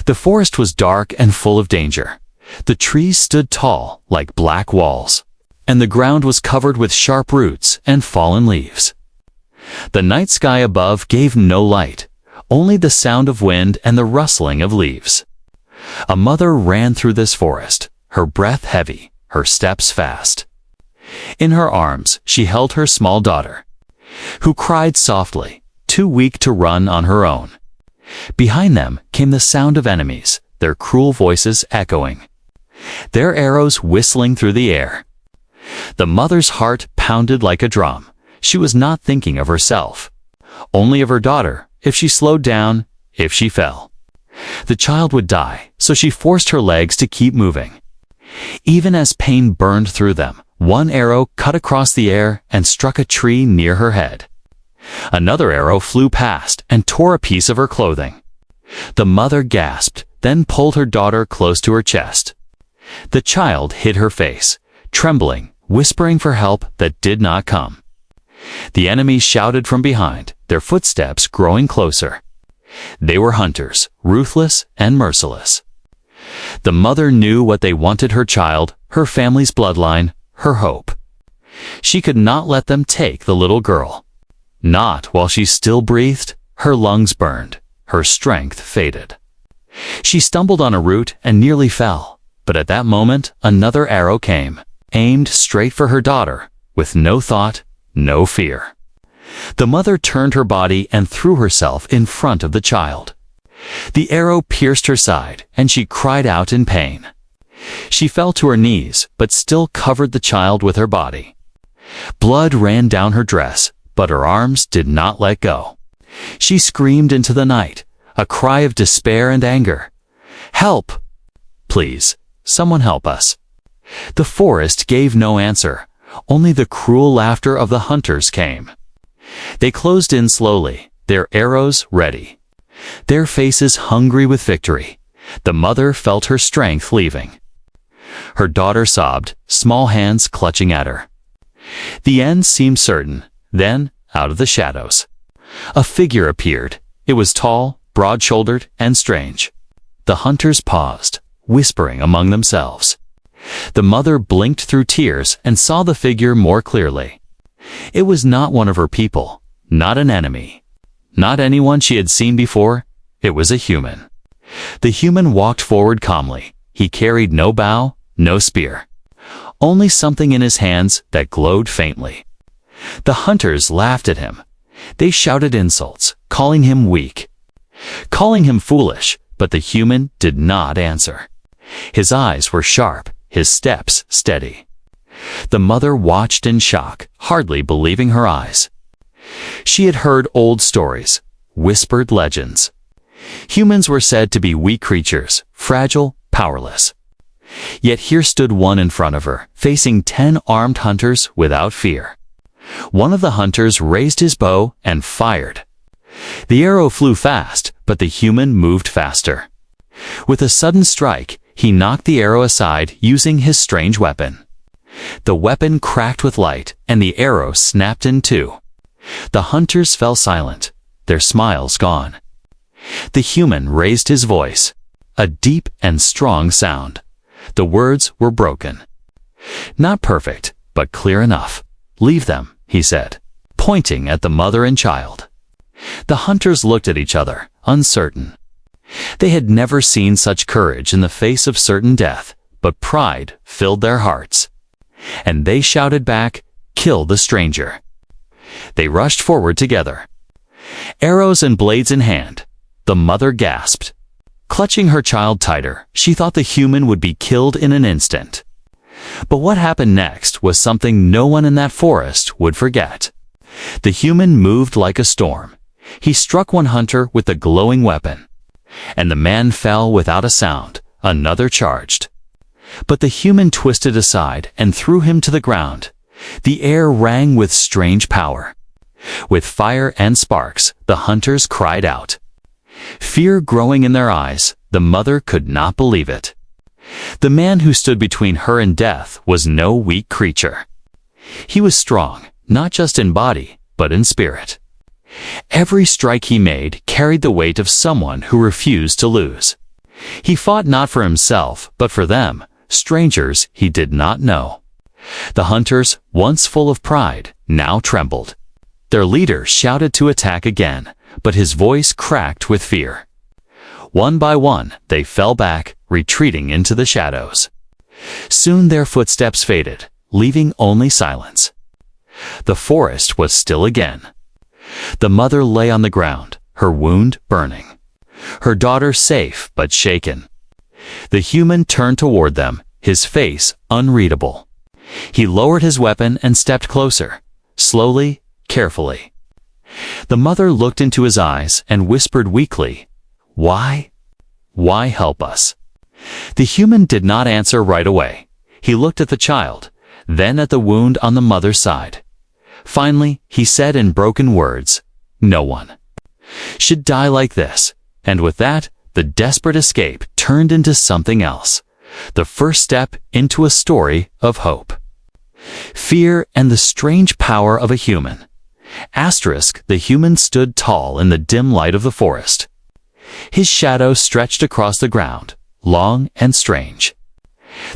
The forest was dark and full of danger. The trees stood tall like black walls, and the ground was covered with sharp roots and fallen leaves. The night sky above gave no light, only the sound of wind and the rustling of leaves. A mother ran through this forest, her breath heavy, her steps fast. In her arms she held her small daughter, who cried softly, too weak to run on her own. Behind them came the sound of enemies, their cruel voices echoing, their arrows whistling through the air. The mother's heart pounded like a drum. She was not thinking of herself, only of her daughter. If she slowed down, if she fell, the child would die, so she forced her legs to keep moving. Even as pain burned through them, one arrow cut across the air and struck a tree near her head. Another arrow flew past and tore a piece of her clothing. The mother gasped, then pulled her daughter close to her chest. The child hid her face, trembling, whispering for help that did not come. The enemies shouted from behind, their footsteps growing closer. They were hunters, ruthless and merciless. The mother knew what they wanted: her child, her family's bloodline, her hope. She could not let them take the little girl. Not while she still breathed. Her lungs burned, her strength faded. She stumbled on a root and nearly fell, but at that moment another arrow came, aimed straight for her daughter, with no thought, no fear. The mother turned her body and threw herself in front of the child. The arrow pierced her side, and she cried out in pain. She fell to her knees, but still covered the child with her body. Blood ran down her dress, but her arms did not let go. She screamed into the night, a cry of despair and anger. "Help! Please, someone help us." The forest gave no answer. Only the cruel laughter of the hunters came. They closed in slowly, their arrows ready, their faces hungry with victory. The mother felt her strength leaving. Her daughter sobbed, small hands clutching at her. The end seemed certain. Then, out of the shadows, a figure appeared. It was tall, broad-shouldered, and strange. The hunters paused, whispering among themselves. The mother blinked through tears and saw the figure more clearly. It was not one of her people, not an enemy, not anyone she had seen before. It was a human. The human walked forward calmly. He carried no bow, no spear, only something in his hands that glowed faintly. The hunters laughed at him. They shouted insults, calling him weak, calling him foolish, but the human did not answer. His eyes were sharp, his steps steady. The mother watched in shock, hardly believing her eyes. She had heard old stories, whispered legends. Humans were said to be weak creatures, fragile, powerless. Yet here stood one in front of her, facing 10 armed hunters without fear. One of the hunters raised his bow and fired. The arrow flew fast, but the human moved faster. With a sudden strike, he knocked the arrow aside using his strange weapon. The weapon cracked with light, and the arrow snapped in two. The hunters fell silent, their smiles gone. The human raised his voice, a deep and strong sound. The words were broken. Not perfect, but clear enough. "Leave them," he said, pointing at the mother and child. The hunters looked at each other, uncertain. They had never seen such courage in the face of certain death, but pride filled their hearts. And they shouted back, "Kill the stranger." They rushed forward together, arrows and blades in hand. The mother gasped. Clutching her child tighter, she thought the human would be killed in an instant. But what happened next was something no one in that forest would forget. The human moved like a storm. He struck one hunter with a glowing weapon, and the man fell without a sound. Another charged. But the human twisted aside and threw him to the ground. The air rang with strange power. With fire and sparks, the hunters cried out. Fear growing in their eyes, the mother could not believe it. The man who stood between her and death was no weak creature. He was strong, not just in body, but in spirit. Every strike he made carried the weight of someone who refused to lose. He fought not for himself, but for them, strangers he did not know. The hunters, once full of pride, now trembled. Their leader shouted to attack again, but his voice cracked with fear. One by one, they fell back, retreating into the shadows. Soon their footsteps faded, leaving only silence. The forest was still again. The mother lay on the ground, her wound burning. Her daughter safe but shaken. The human turned toward them, his face unreadable. He lowered his weapon and stepped closer, slowly, carefully. The mother looked into his eyes and whispered weakly, "Why? Why help us?" The human did not answer right away. He looked at the child, then at the wound on the mother's side. Finally, he said in broken words, "No one should die like this." And with that, the desperate escape turned into something else. The first step into a story of hope. Fear and the strange power of a human. The human stood tall in the dim light of the forest. His shadow stretched across the ground, long and strange.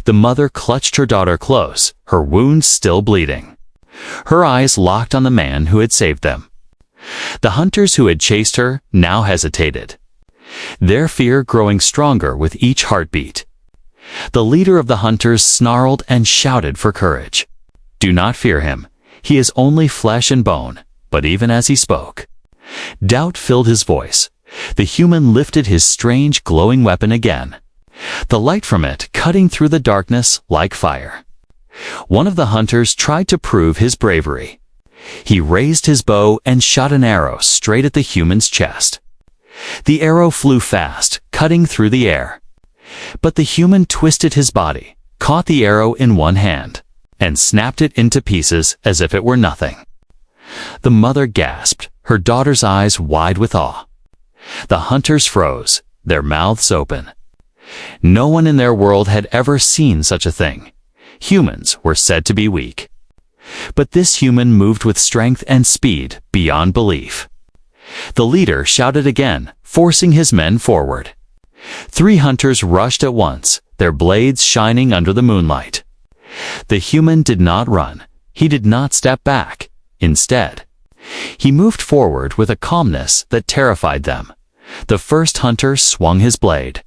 The mother clutched her daughter close, her wounds still bleeding. Her eyes locked on the man who had saved them. The hunters who had chased her now hesitated, their fear growing stronger with each heartbeat. The leader of the hunters snarled and shouted for courage. "Do not fear him. He is only flesh and bone." But even as he spoke, doubt filled his voice. The human lifted his strange glowing weapon again, the light from it cutting through the darkness like fire. One of the hunters tried to prove his bravery. He raised his bow and shot an arrow straight at the human's chest. The arrow flew fast, cutting through the air. But the human twisted his body, caught the arrow in one hand, and snapped it into pieces as if it were nothing. The mother gasped, her daughter's eyes wide with awe. The hunters froze, their mouths open. No one in their world had ever seen such a thing. Humans were said to be weak. But this human moved with strength and speed beyond belief. The leader shouted again, forcing his men forward. 3 hunters rushed at once, their blades shining under the moonlight. The human did not run. He did not step back. Instead, he moved forward with a calmness that terrified them. The first hunter swung his blade.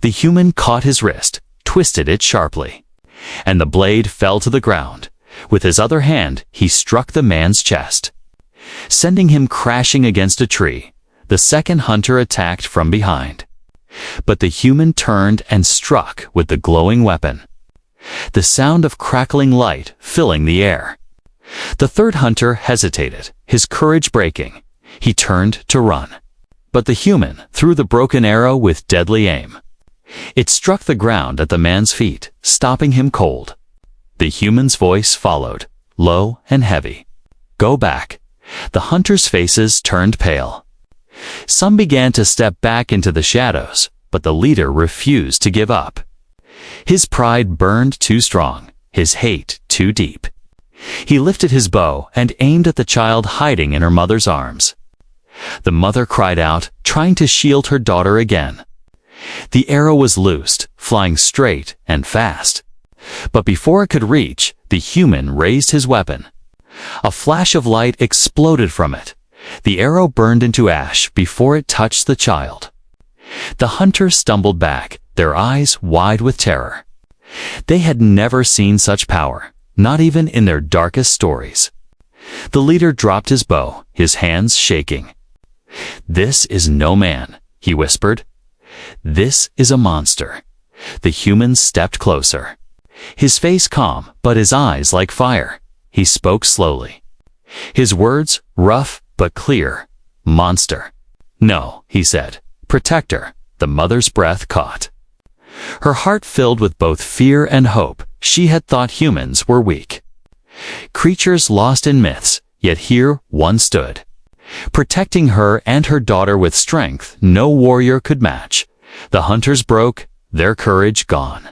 The human caught his wrist, twisted it sharply, and the blade fell to the ground. With his other hand, he struck the man's chest, sending him crashing against a tree. The second hunter attacked from behind, but the human turned and struck with the glowing weapon, the sound of crackling light filling the air. The third hunter hesitated, his courage breaking. He turned to run, but the human threw the broken arrow with deadly aim. It struck the ground at the man's feet, stopping him cold. The human's voice followed, low and heavy. "Go back." The hunters' faces turned pale. Some began to step back into the shadows, but the leader refused to give up. His pride burned too strong, his hate too deep. He lifted his bow and aimed at the child hiding in her mother's arms. The mother cried out, trying to shield her daughter again. The arrow was loosed, flying straight and fast. But before it could reach, the human raised his weapon. A flash of light exploded from it. The arrow burned into ash before it touched the child. The hunters stumbled back, their eyes wide with terror. They had never seen such power, not even in their darkest stories. The leader dropped his bow, his hands shaking. "This is no man," he whispered. "This is a monster." The human stepped closer, his face calm, but his eyes like fire. He spoke slowly, his words rough but clear. "Monster." "No," he said. "Protector." The mother's breath caught. Her heart filled with both fear and hope. She had thought humans were weak, creatures lost in myths, yet here one stood, protecting her and her daughter with strength no warrior could match. The hunters broke, their courage gone.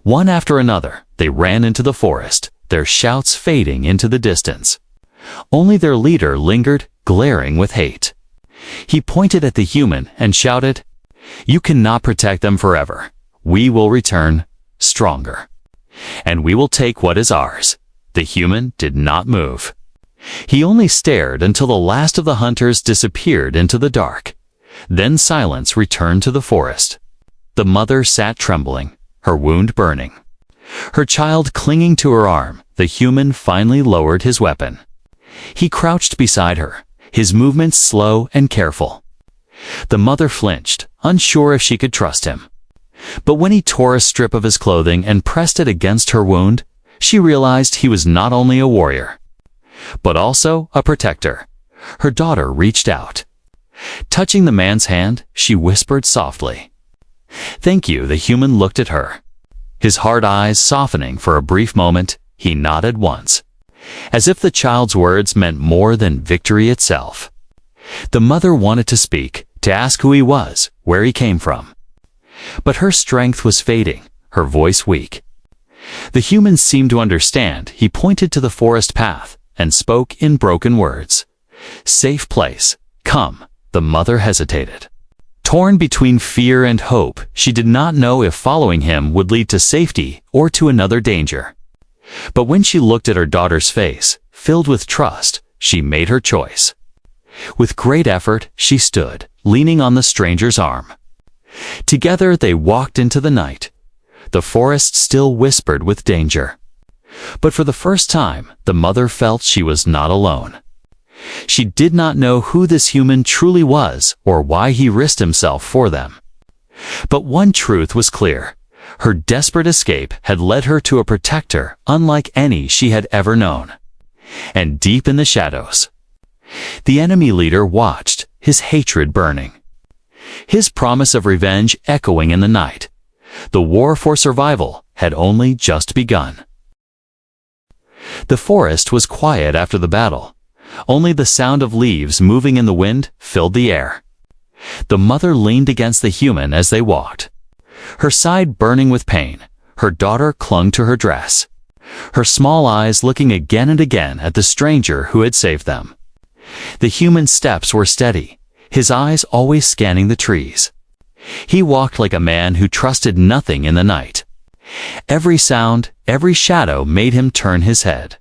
One after another, they ran into the forest, their shouts fading into the distance. Only their leader lingered, glaring with hate. He pointed at the human and shouted, You cannot protect them forever. We will return stronger. And we will take what is ours." The human did not move. He only stared until the last of the hunters disappeared into the dark. Then silence returned to the forest. The mother sat trembling, her wound burning. Her child clinging to her arm, the human finally lowered his weapon. He crouched beside her, his movements slow and careful. The mother flinched, unsure if she could trust him. But when he tore a strip of his clothing and pressed it against her wound, she realized he was not only a warrior, but also a protector. Her daughter reached out. Touching the man's hand, she whispered softly, "Thank you." The human looked at her. His hard eyes softening for a brief moment, he nodded once, as if the child's words meant more than victory itself. The mother wanted to speak, to ask who he was, where he came from. But her strength was fading, her voice weak. The human seemed to understand. He pointed to the forest path and spoke in broken words. "Safe place. Come." The mother hesitated. Torn between fear and hope, she did not know if following him would lead to safety or to another danger. But when she looked at her daughter's face, filled with trust, she made her choice. With great effort, she stood, leaning on the stranger's arm. Together they walked into the night. The forest still whispered with danger. But for the first time, the mother felt she was not alone. She did not know who this human truly was or why he risked himself for them. But one truth was clear. Her desperate escape had led her to a protector unlike any she had ever known. And deep in the shadows, the enemy leader watched, his hatred burning, his promise of revenge echoing in the night. The war for survival had only just begun. The forest was quiet after the battle. Only the sound of leaves moving in the wind filled the air. The mother leaned against the human as they walked, her side burning with pain. Her daughter clung to her dress, her small eyes looking again and again at the stranger who had saved them. The human's steps were steady, his eyes always scanning the trees. He walked like a man who trusted nothing in the night. Every sound, every shadow made him turn his head.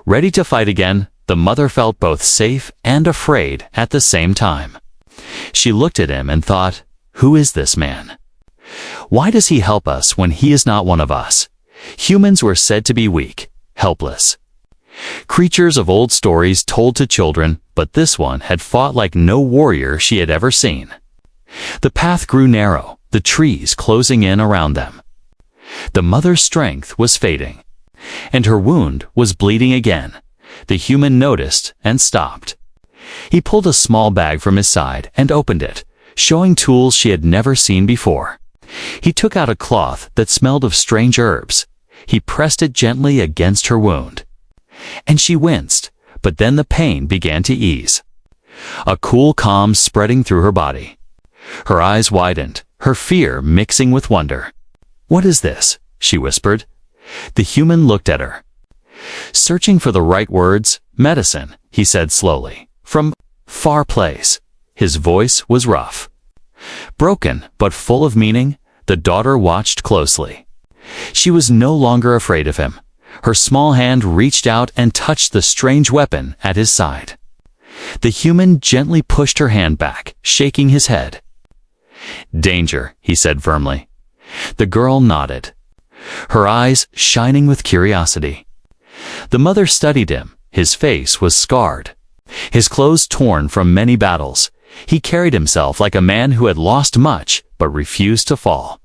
Ready to fight again, the mother felt both safe and afraid at the same time. She looked at him and thought, "Who is this man? Why does he help us when he is not one of us?" Humans were said to be weak, helpless. Creatures of old stories told to children, but this one had fought like no warrior she had ever seen. The path grew narrow, the trees closing in around them. The mother's strength was fading, and her wound was bleeding again. The human noticed and stopped. He pulled a small bag from his side and opened it, showing tools she had never seen before. He took out a cloth that smelled of strange herbs. He pressed it gently against her wound, and she winced, but then the pain began to ease. A cool calm spreading through her body. Her eyes widened, her fear mixing with wonder. "What is this?" she whispered. The human looked at her, searching for the right words. "Medicine," he said slowly, "from far place." His voice was rough, broken, but full of meaning. The daughter watched closely. She was no longer afraid of him. Her small hand reached out and touched the strange weapon at his side. The human gently pushed her hand back, shaking his head. "Danger," he said firmly. The girl nodded, her eyes shining with curiosity. The mother studied him. His face was scarred, his clothes torn from many battles. He carried himself like a man who had lost much but refused to fall.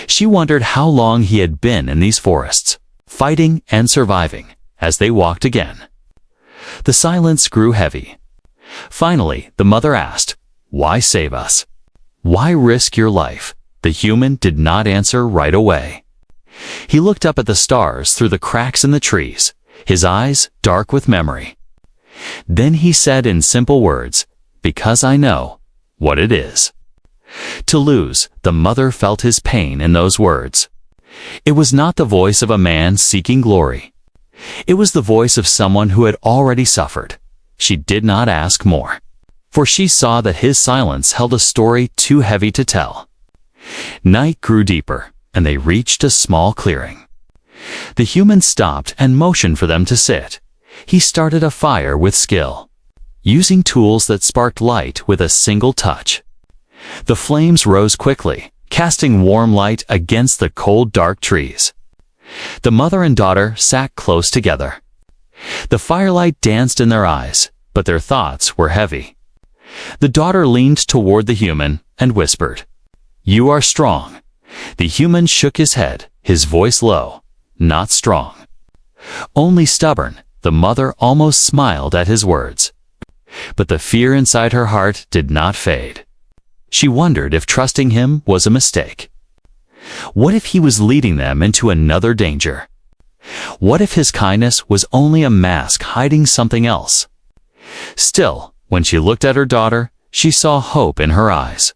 She wondered how long he had been in these forests, fighting and surviving. As they walked again, the silence grew heavy. Finally, the mother asked, "Why save us? Why risk your life?" The human did not answer right away. He looked up at the stars through the cracks in the trees, his eyes dark with memory. Then he said in simple words, "Because I know what it is to lose." The mother felt his pain in those words. It was not the voice of a man seeking glory. It was the voice of someone who had already suffered. She did not ask more. for she saw that his silence held a story too heavy to tell. Night grew deeper, and they reached a small clearing. The human stopped and motioned for them to sit. He started a fire with skill, using tools that sparked light with a single touch. The flames rose quickly, casting warm light against the cold, dark trees. The mother and daughter sat close together. The firelight danced in their eyes, but their thoughts were heavy. The daughter leaned toward the human and whispered, "You are strong." The human shook his head, his voice low, "Not strong. Only stubborn." The mother almost smiled at his words. But the fear inside her heart did not fade. She wondered if trusting him was a mistake. What if he was leading them into another danger? What if his kindness was only a mask hiding something else? Still, when she looked at her daughter, she saw hope in her eyes.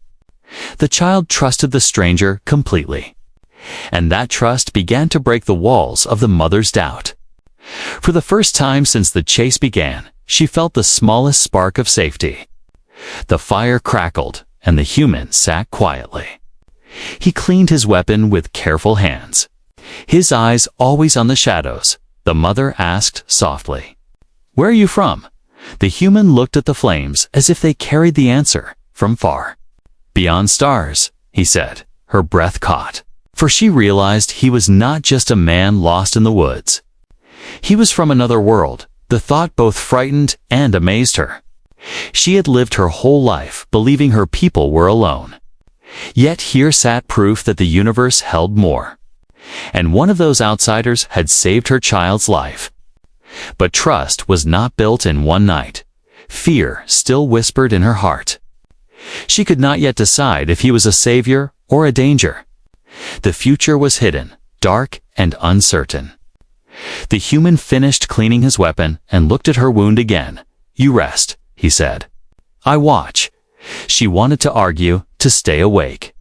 The child trusted the stranger completely, and that trust began to break the walls of the mother's doubt. For the first time since the chase began, she felt the smallest spark of safety. The fire crackled, and the human sat quietly. He cleaned his weapon with careful hands. His eyes always on the shadows, the mother asked softly, "Where are you from?" The human looked at the flames as if they carried the answer from far. "Beyond stars," he said, her breath caught, for she realized he was not just a man lost in the woods. He was from another world. The thought both frightened and amazed her. She had lived her whole life believing her people were alone. Yet here sat proof that the universe held more. And one of those outsiders had saved her child's life. But trust was not built in one night. Fear still whispered in her heart. She could not yet decide if he was a savior or a danger. The future was hidden, dark, and uncertain. The human finished cleaning his weapon and looked at her wound again. "You rest," he said. "I watch." She wanted to argue, to stay awake.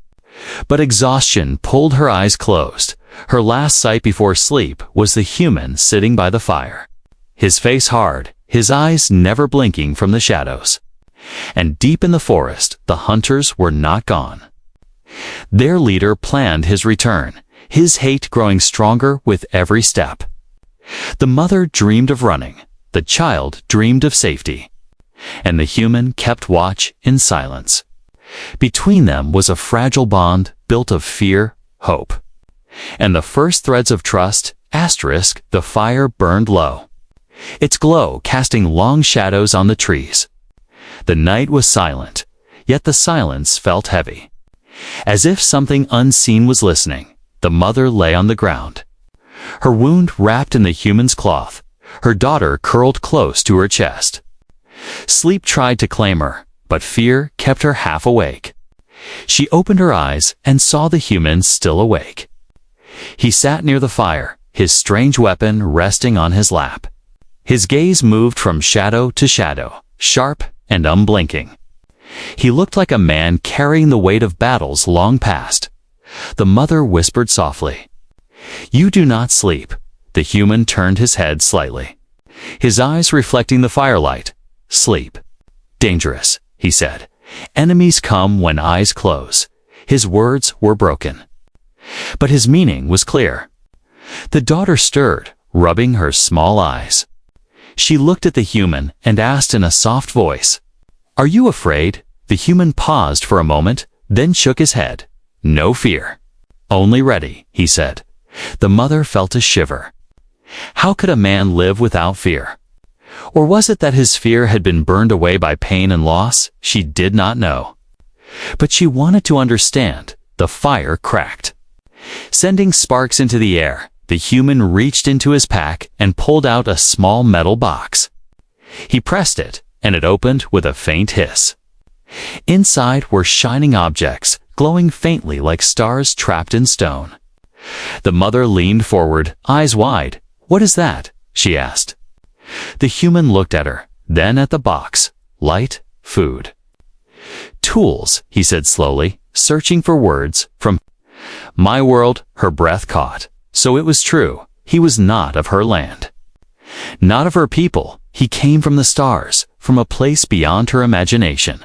But exhaustion pulled her eyes closed. Her last sight before sleep was the human sitting by the fire. His face hard, his eyes never blinking from the shadows. And deep in the forest, the hunters were not gone. Their leader planned his return, his hate growing stronger with every step. The mother dreamed of running, the child dreamed of safety, and the human kept watch in silence. Between them was a fragile bond built of fear, hope, and the first threads of trust. The fire burned low, its glow casting long shadows on the trees. The night was silent, yet the silence felt heavy. As if something unseen was listening, the mother lay on the ground, her wound wrapped in the human's cloth, her daughter curled close to her chest. Sleep tried to claim her, but fear kept her half awake. She opened her eyes and saw the human still awake. He sat near the fire, his strange weapon resting on his lap. His gaze moved from shadow to shadow, sharp and unblinking. He looked like a man carrying the weight of battles long past. The mother whispered softly, "You do not sleep." The human turned his head slightly, his eyes reflecting the firelight. "Sleep. Dangerous," he said. "Enemies come when eyes close." His words were broken, but his meaning was clear. The daughter stirred, rubbing her small eyes. She looked at the human and asked in a soft voice, "Are you afraid?" The human paused for a moment, then shook his head. "No fear. Only ready," he said. The mother felt a shiver. How could a man live without fear? Or was it that his fear had been burned away by pain and loss? She did not know. But she wanted to understand. The fire cracked, sending sparks into the air. The human reached into his pack and pulled out a small metal box. He pressed it, and it opened with a faint hiss. Inside were shining objects, glowing faintly like stars trapped in stone. The mother leaned forward, eyes wide. "What is that?" she asked. The human looked at her, then at the box. "Light, food." "Tools," he said slowly, searching for words. "From my world." Her breath caught. So it was true. He was not of her land, not of her people. He came from the stars, from a place beyond her imagination.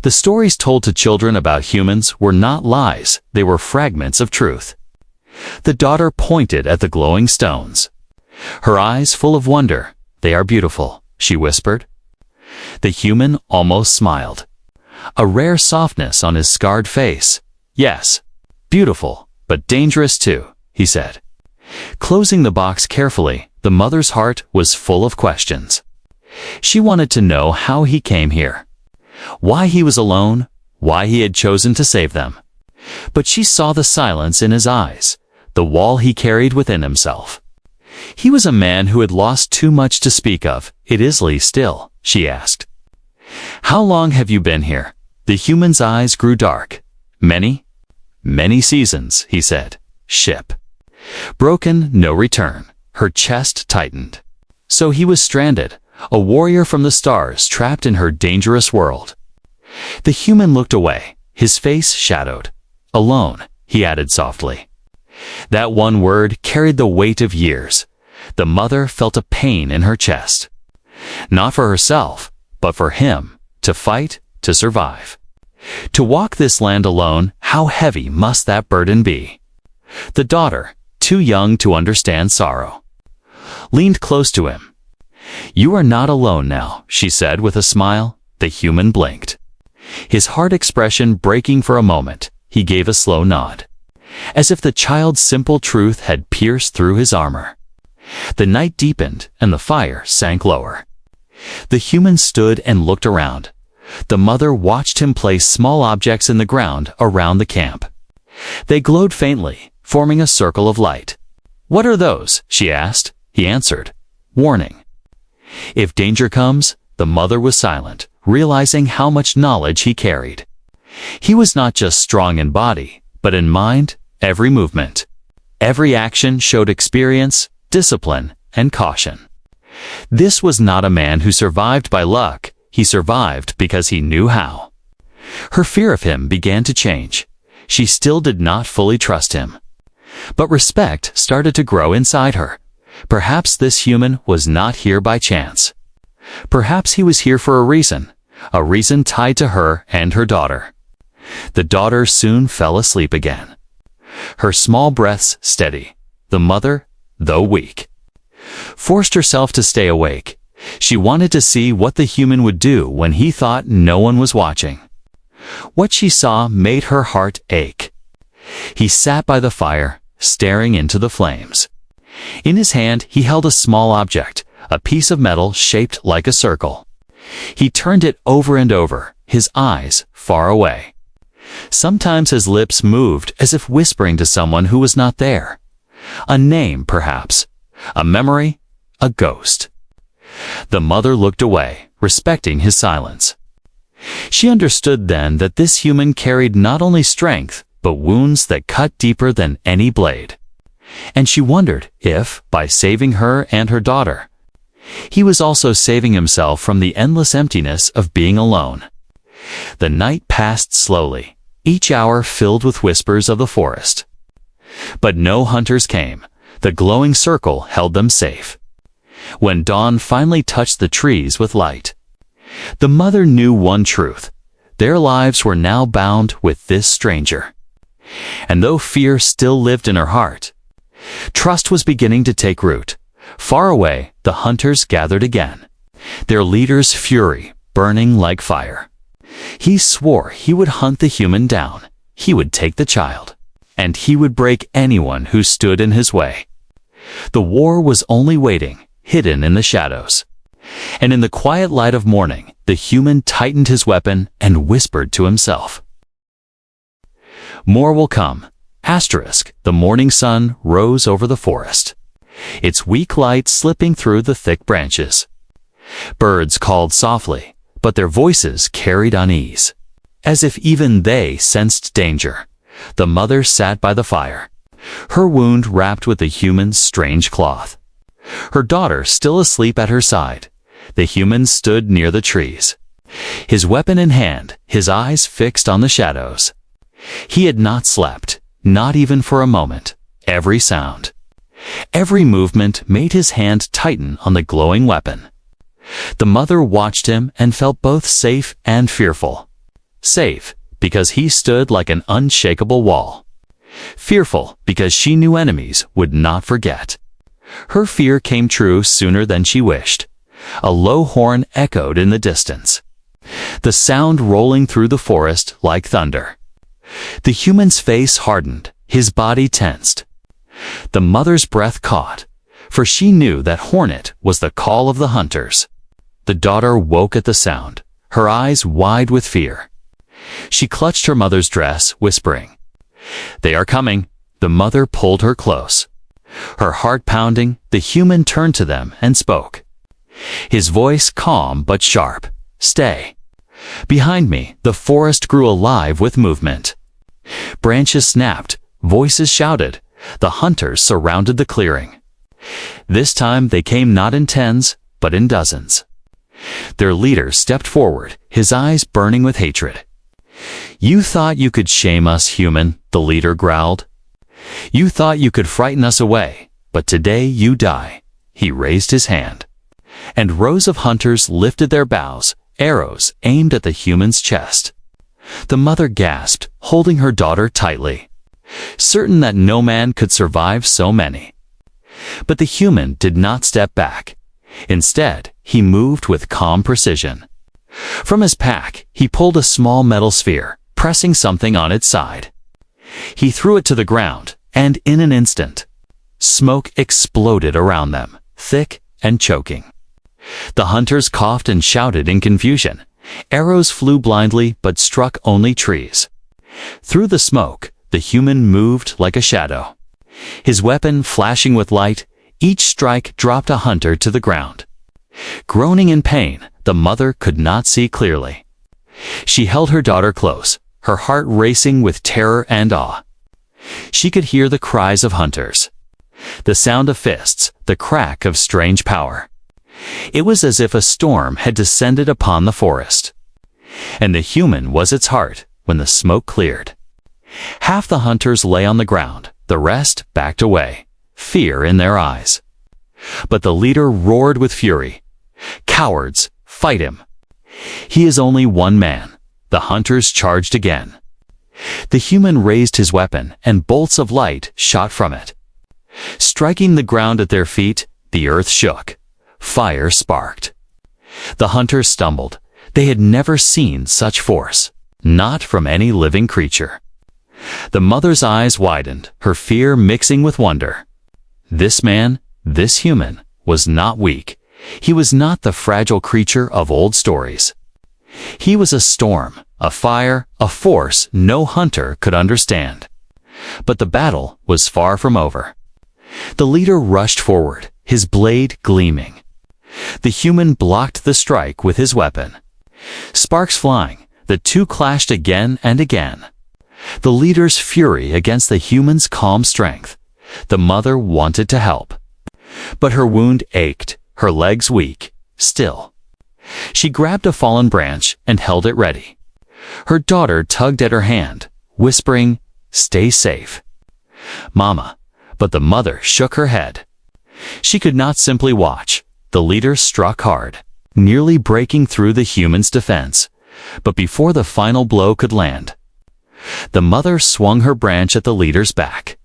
The stories told to children about humans were not lies, they were fragments of truth. The daughter pointed at the glowing stones. Her eyes full of wonder. "They are beautiful," she whispered. The human almost smiled. A rare softness on his scarred face. "Yes, beautiful, but dangerous too," he said. Closing the box carefully, the mother's heart was full of questions. She wanted to know how he came here, why he was alone, why he had chosen to save them. But she saw the silence in his eyes, the wall he carried within himself. He was a man who had lost too much to speak of. "It is Lee still?" she asked. "How long have you been here?" The human's eyes grew dark. "Many seasons," he said. "Ship broken, no return." Her chest tightened. So he was stranded, a warrior from the stars trapped in her dangerous world. The human looked away, his face shadowed. "Alone," he added softly. That one word carried the weight of years. The mother felt a pain in her chest. Not for herself, but for him, to fight, to survive. To walk this land alone, how heavy must that burden be? The daughter, too young to understand sorrow, leaned close to him. "You are not alone now," she said with a smile. The human blinked. His heart expression breaking for a moment, he gave a slow nod, as if the child's simple truth had pierced through his armor. The night deepened, and the fire sank lower. The human stood and looked around. The mother watched him place small objects in the ground around the camp. They glowed faintly, forming a circle of light. "What are those?" she asked. He answered, "Warning." If danger comes, the mother was silent, realizing how much knowledge he carried. He was not just strong in body, but in mind. Every movement, every action showed experience, discipline, and caution. This was not a man who survived by luck. He survived because he knew how. Her fear of him began to change. She still did not fully trust him. But respect started to grow inside her. Perhaps this human was not here by chance. Perhaps he was here for a reason tied to her and her daughter. The daughter soon fell asleep again, her small breaths steady. The mother, though weak, forced herself to stay awake. She wanted to see what the human would do when he thought no one was watching. What she saw made her heart ache. He sat by the fire, staring into the flames. In his hand he held a small object, a piece of metal shaped like a circle. He turned it over and over, his eyes far away. Sometimes his lips moved as if whispering to someone who was not there. A name, perhaps. A memory. A ghost. The mother looked away, respecting his silence. She understood then that this human carried not only strength, but wounds that cut deeper than any blade. And she wondered if, by saving her and her daughter, he was also saving himself from the endless emptiness of being alone. The night passed slowly, each hour filled with whispers of the forest. But no hunters came. The glowing circle held them safe. When dawn finally touched the trees with light, the mother knew one truth. Their lives were now bound with this stranger. And though fear still lived in her heart, trust was beginning to take root. Far away, the hunters gathered again, their leader's fury burning like fire. He swore he would hunt the human down. He would take the child, and he would break anyone who stood in his way. The war was only waiting, hidden in the shadows. And in the quiet light of morning, the human tightened his weapon and whispered to himself, "More will come." The morning sun rose over the forest, its weak light slipping through the thick branches. Birds called softly, but their voices carried unease, as if even they sensed danger. The mother sat by the fire, her wound wrapped with the human's strange cloth. Her daughter still asleep at her side. The human stood near the trees, his weapon in hand, his eyes fixed on the shadows. He had not slept, not even for a moment. Every sound, every movement made his hand tighten on the glowing weapon. The mother watched him and felt both safe and fearful. Safe, because he stood like an unshakable wall. Fearful, because she knew enemies would not forget. Her fear came true sooner than she wished. A low horn echoed in the distance, the sound rolling through the forest like thunder. The human's face hardened, his body tensed. The mother's breath caught, for she knew that hornet was the call of the hunters. The daughter woke at the sound, her eyes wide with fear. She clutched her mother's dress, whispering, "They are coming." The mother pulled her close. Her heart pounding, the human turned to them and spoke. His voice calm but sharp, "Stay." Behind me, the forest grew alive with movement. Branches snapped, voices shouted. The hunters surrounded the clearing. This time they came not in tens, but in dozens. Their leader stepped forward, his eyes burning with hatred. "You thought you could shame us, human," the leader growled. "You thought you could frighten us away, but today you die." He raised his hand, and rows of hunters lifted their bows, arrows aimed at the human's chest. The mother gasped, holding her daughter tightly, certain that no man could survive so many. But the human did not step back. Instead, he moved with calm precision. From his pack, he pulled a small metal sphere, pressing something on its side. He threw it to the ground, and in an instant, smoke exploded around them, thick and choking. The hunters coughed and shouted in confusion. Arrows flew blindly but struck only trees. Through the smoke, the human moved like a shadow. His weapon flashing with light, each strike dropped a hunter to the ground. Groaning in pain, the mother could not see clearly. She held her daughter close, her heart racing with terror and awe. She could hear the cries of hunters, the sound of fists, the crack of strange power. It was as if a storm had descended upon the forest. And the human was its heart when the smoke cleared. Half the hunters lay on the ground, the rest backed away, fear in their eyes. But the leader roared with fury. "Cowards, fight him! He is only one man." The hunters charged again. The human raised his weapon, and bolts of light shot from it. Striking the ground at their feet, the earth shook. Fire sparked. The hunters stumbled. They had never seen such force, not from any living creature. The mother's eyes widened, her fear mixing with wonder. This man, this human, was not weak. He was not the fragile creature of old stories. He was a storm, a fire, a force no hunter could understand. But the battle was far from over. The leader rushed forward, his blade gleaming. The human blocked the strike with his weapon. Sparks flying, the two clashed again and again. The leader's fury against the human's calm strength. The mother wanted to help, but her wound ached, her legs weak, still. She grabbed a fallen branch and held it ready. Her daughter tugged at her hand, whispering, "Stay safe, Mama." But the mother shook her head. She could not simply watch. The leader struck hard, nearly breaking through the human's defense. But before the final blow could land, the mother swung her branch at the leader's back.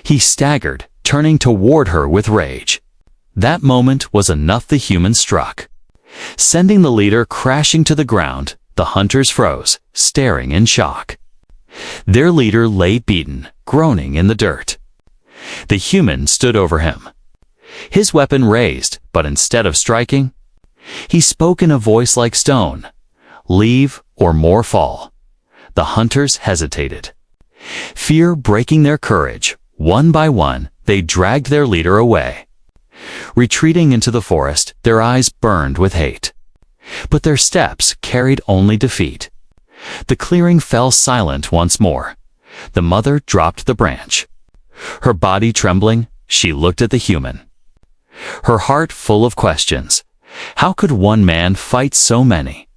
He staggered, turning toward her with rage. That moment was enough. The human struck, sending the leader crashing to the ground. The hunters froze, staring in shock. Their leader lay beaten, groaning in the dirt. The human stood over him, his weapon raised, but instead of striking, he spoke in a voice like stone, "Leave or more fall." The hunters hesitated. Fear breaking their courage, one by one, they dragged their leader away. Retreating into the forest, their eyes burned with hate. But their steps carried only defeat. The clearing fell silent once more. The mother dropped the branch. Her body trembling, she looked at the human, her heart full of questions. How could one man fight so many?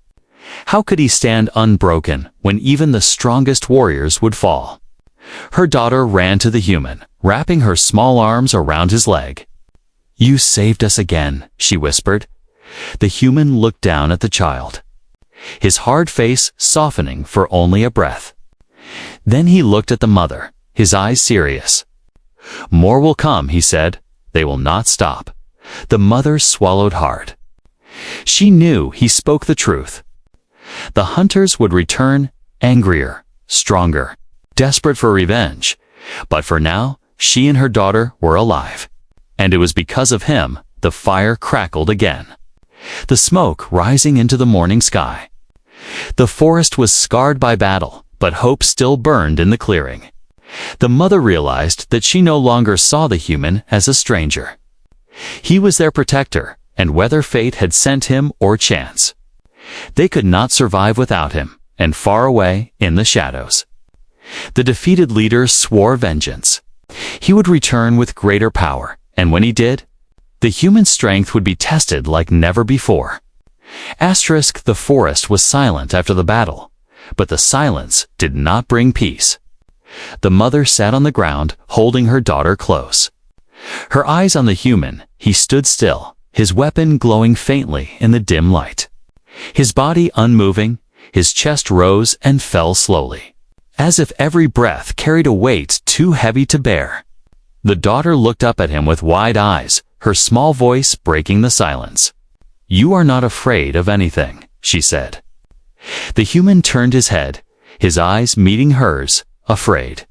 How could he stand unbroken when even the strongest warriors would fall? Her daughter ran to the human, wrapping her small arms around his leg. "You saved us again," she whispered. The human looked down at the child, his hard face softening for only a breath. Then he looked at the mother, his eyes serious. "More will come," he said. "They will not stop." The mother swallowed hard. She knew he spoke the truth. The hunters would return, angrier, stronger, desperate for revenge. But for now, she and her daughter were alive. And it was because of him the fire crackled again, the smoke rising into the morning sky. The forest was scarred by battle, but hope still burned in the clearing. The mother realized that she no longer saw the human as a stranger. He was their protector, and whether fate had sent him or chance, they could not survive without him, and far away in the shadows, the defeated leader swore vengeance. He would return with greater power, and when he did, the human strength would be tested like never before. The forest was silent after the battle, but the silence did not bring peace. The mother sat on the ground, holding her daughter close. Her eyes on the human, he stood still, his weapon glowing faintly in the dim light. His body unmoving, his chest rose and fell slowly, as if every breath carried a weight too heavy to bear. The daughter looked up at him with wide eyes, her small voice breaking the silence. "You are not afraid of anything," she said. The human turned his head, his eyes meeting hers. "Afraid?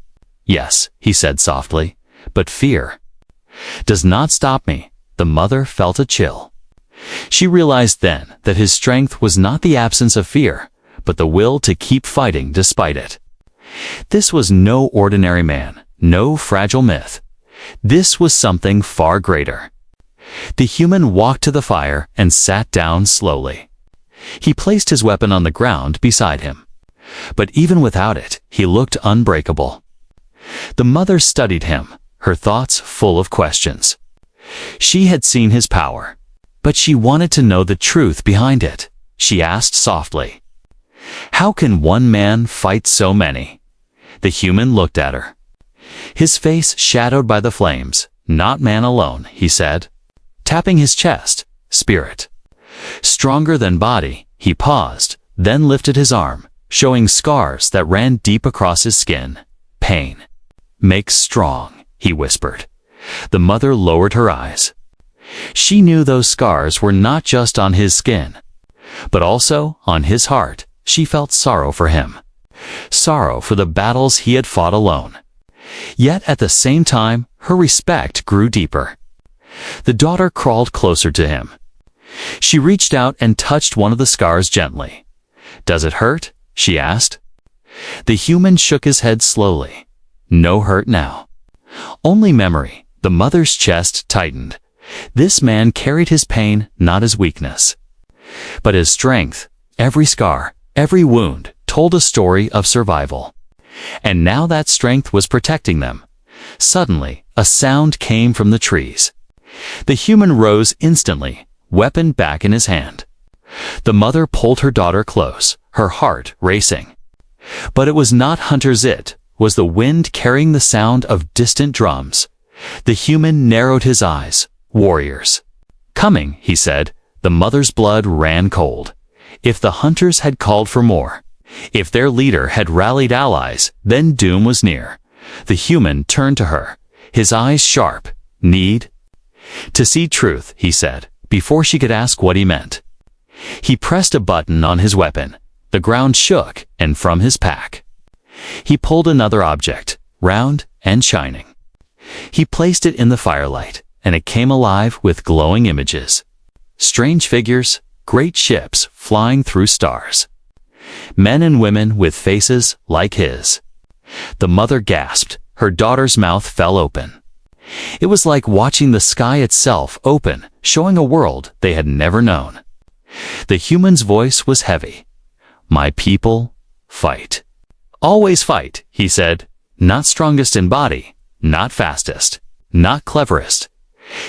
Yes," he said softly, "but fear does not stop me." The mother felt a chill. She realized then that his strength was not the absence of fear, but the will to keep fighting despite it. This was no ordinary man, no fragile myth. This was something far greater. The human walked to the fire and sat down slowly. He placed his weapon on the ground beside him. But even without it, he looked unbreakable. The mother studied him, her thoughts full of questions. She had seen his power, but she wanted to know the truth behind it. She asked softly, "How can one man fight so many?" The human looked at her, his face shadowed by the flames. "Not man alone," he said, tapping his chest. "Spirit. Stronger than body." He paused, then lifted his arm, showing scars that ran deep across his skin. "Pain makes strong," he whispered. The mother lowered her eyes. She knew those scars were not just on his skin, but also on his heart. She felt sorrow for him, sorrow for the battles he had fought alone. Yet at the same time, her respect grew deeper. The daughter crawled closer to him. She reached out and touched one of the scars gently. "Does it hurt?" she asked. The human shook his head slowly. "No hurt now. Only memory." The mother's chest tightened. This man carried his pain not as weakness, but as strength. Every scar, every wound, told a story of survival. And now that strength was protecting them. Suddenly, a sound came from the trees. The human rose instantly, weapon back in his hand. The mother pulled her daughter close, her heart racing. But it was not hunters, it was the wind carrying the sound of distant drums. The human narrowed his eyes. "Warriors. Coming," he said. The mother's blood ran cold. If the hunters had called for more, if their leader had rallied allies, then doom was near. The human turned to her, his eyes sharp. "Need to see truth," he said, before she could ask what he meant. He pressed a button on his weapon. The ground shook, and from his pack, he pulled another object, round and shining. He placed it in the firelight, and it came alive with glowing images. Strange figures, great ships flying through stars. Men and women with faces like his. The mother gasped. Her daughter's mouth fell open. It was like watching the sky itself open, showing a world they had never known. The human's voice was heavy. "My people, fight. Always fight," he said. "Not strongest in body, not fastest, not cleverest."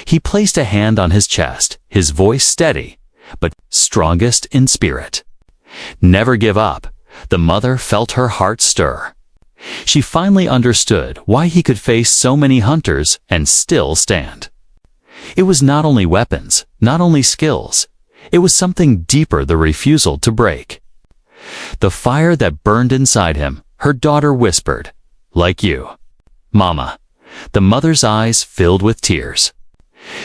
He placed a hand on his chest, his voice steady, but strongest in spirit. Never give up. The mother felt her heart stir. She finally understood why he could face so many hunters and still stand. It was not only weapons, not only skills. It was something deeper, the refusal to break. The fire that burned inside him, her daughter whispered, "Like you, Mama." The mother's eyes filled with tears.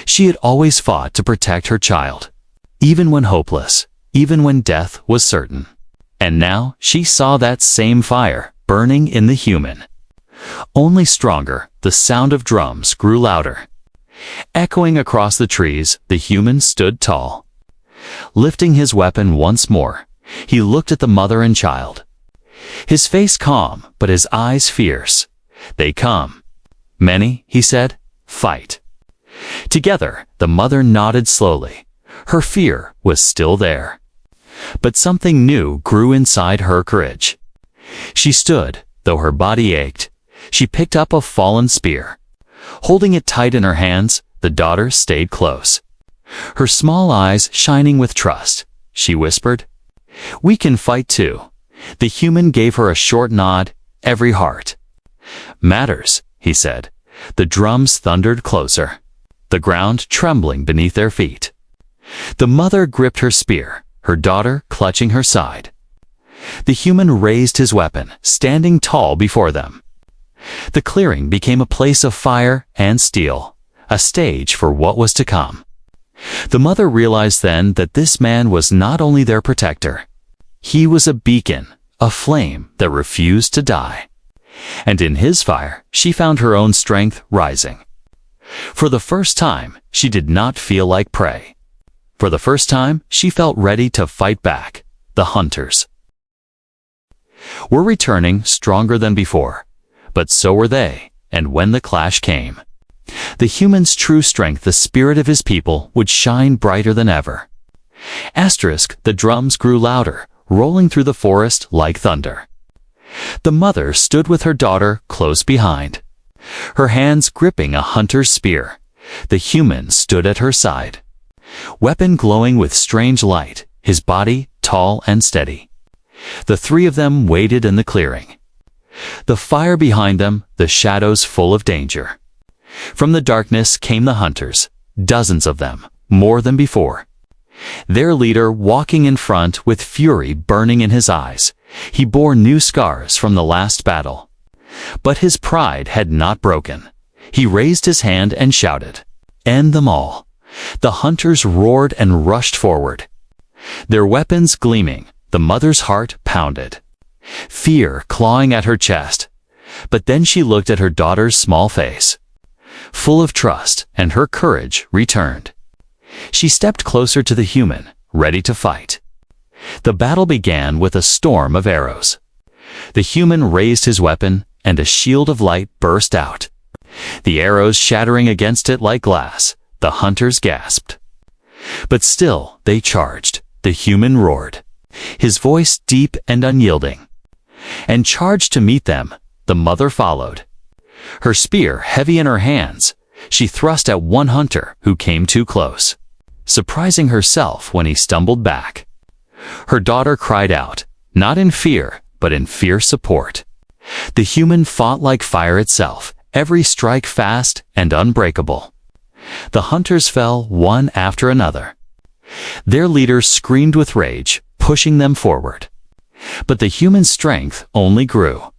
She had always fought to protect her child, even when hopeless, even when death was certain. And now she saw that same fire burning in the human. Only stronger, the sound of drums grew louder. Echoing across the trees, the human stood tall. Lifting his weapon once more, he looked at the mother and child. His face calm, but his eyes fierce. "They come. Many," he said, "fight." Together, the mother nodded slowly. Her fear was still there. But something new grew inside her courage. She stood, though her body ached. She picked up a fallen spear. Holding it tight in her hands, the daughter stayed close. Her small eyes shining with trust, she whispered, "We can fight too." The human gave her a short nod. "Every heart matters," he said. The drums thundered closer, the ground trembling beneath their feet. The mother gripped her spear, her daughter clutching her side. The human raised his weapon, standing tall before them. The clearing became a place of fire and steel, a stage for what was to come. The mother realized then that this man was not only their protector. He was a beacon, a flame that refused to die. And in his fire, she found her own strength rising. For the first time, she did not feel like prey. For the first time, she felt ready to fight back. The hunters were returning stronger than before, but so were they, and when the clash came, the human's true strength, the spirit of his people, would shine brighter than ever. The drums grew louder, rolling through the forest like thunder. The mother stood with her daughter close behind, her hands gripping a hunter's spear. The human stood at her side, weapon glowing with strange light, his body tall and steady. The three of them waited in the clearing. The fire behind them, the shadows full of danger. From the darkness came the hunters, dozens of them, more than before. Their leader walking in front with fury burning in his eyes. He bore new scars from the last battle. But his pride had not broken. He raised his hand and shouted, "End them all." The hunters roared and rushed forward, their weapons gleaming. The mother's heart pounded, fear clawing at her chest. But then she looked at her daughter's small face, full of trust, and her courage returned. She stepped closer to the human, ready to fight. The battle began with a storm of arrows. The human raised his weapon, and a shield of light burst out. The arrows shattering against it like glass. The hunters gasped. But still they charged. The human roared, his voice deep and unyielding, and charged to meet them. The mother followed, her spear heavy in her hands. She thrust at one hunter who came too close, surprising herself when he stumbled back. Her daughter cried out, not in fear, but in fierce support. The human fought like fire itself, every strike fast and unbreakable. The hunters fell one after another. Their leader screamed with rage, pushing them forward. But the human strength only grew,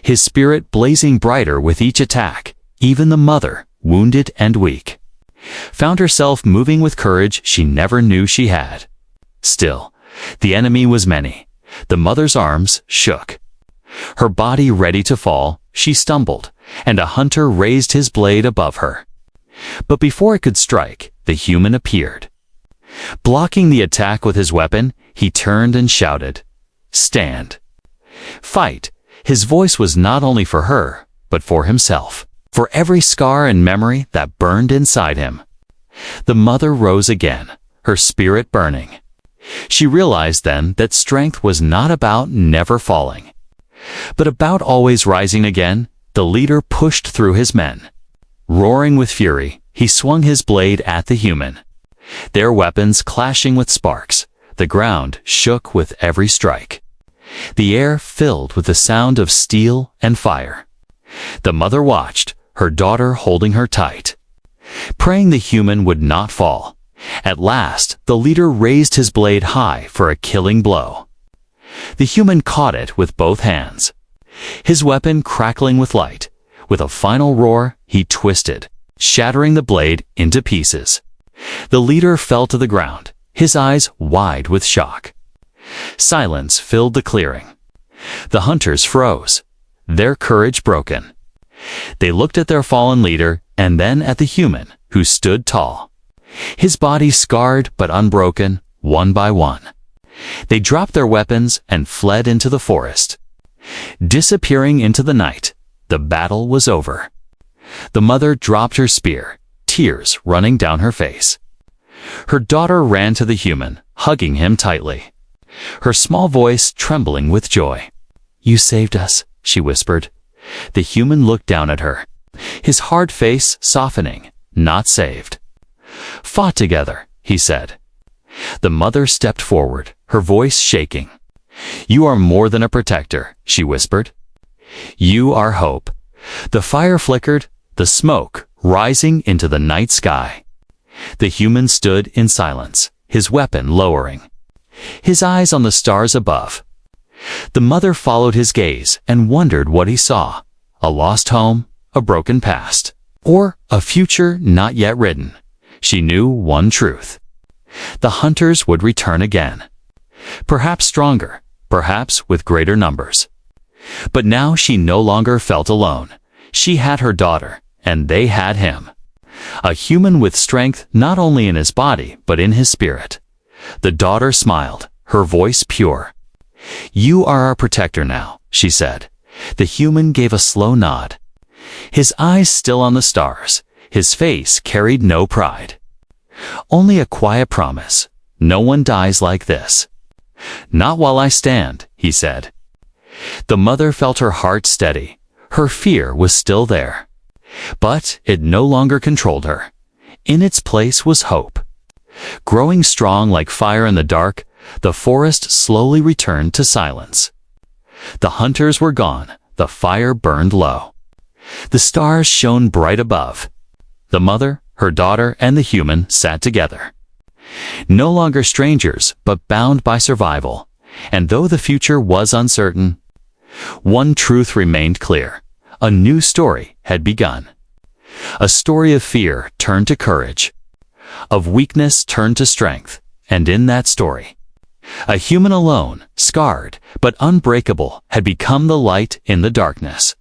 his spirit blazing brighter with each attack. Even the mother, wounded and weak, found herself moving with courage she never knew she had. Still, the enemy was many. The mother's arms shook. Her body ready to fall, she stumbled, and a hunter raised his blade above her. But before it could strike, the human appeared. Blocking the attack with his weapon, he turned and shouted, "Stand! Fight!" His voice was not only for her, but for himself, for every scar and memory that burned inside him. The mother rose again, her spirit burning. She realized then that strength was not about never falling, but about always rising again. The leader pushed through his men. Roaring with fury, he swung his blade at the human, their weapons clashing with sparks. The ground shook with every strike, the air filled with the sound of steel and fire. The mother watched, her daughter holding her tight, praying the human would not fall. At last, the leader raised his blade high for a killing blow. The human caught it with both hands. His weapon crackling with light. With a final roar, he twisted, shattering the blade into pieces. The leader fell to the ground, his eyes wide with shock. Silence filled the clearing. The hunters froze, their courage broken. They looked at their fallen leader and then at the human, who stood tall. His body scarred but unbroken, one by one. They dropped their weapons and fled into the forest. Disappearing into the night, the battle was over. The mother dropped her spear, tears running down her face. Her daughter ran to the human, hugging him tightly. Her small voice trembling with joy. "You saved us," she whispered. The human looked down at her, his hard face softening. "Not saved." "Fought together," he said. The mother stepped forward, her voice shaking. "You are more than a protector," she whispered. "You are hope." The fire flickered, the smoke rising into the night sky. The human stood in silence, his weapon lowering, his eyes on the stars above. The mother followed his gaze and wondered what he saw: a lost home, a broken past, or a future not yet written. She knew one truth: the hunters would return again. Perhaps stronger, perhaps with greater numbers. But now she no longer felt alone. She had her daughter, and they had him. A human with strength not only in his body, but in his spirit. The daughter smiled, her voice pure. "You are our protector now," she said. The human gave a slow nod. His eyes still on the stars, his face carried no pride. Only a quiet promise: no one dies like this. "Not while I stand," he said. The mother felt her heart steady. Her fear was still there. But it no longer controlled her. In its place was hope. Growing strong like fire in the dark, the forest slowly returned to silence. The hunters were gone. The fire burned low. The stars shone bright above. The mother, her daughter, and the human sat together. No longer strangers, but bound by survival. And though the future was uncertain, one truth remained clear: a new story had begun. A story of fear turned to courage, of weakness turned to strength, and in that story, a human alone, scarred but unbreakable, had become the light in the darkness.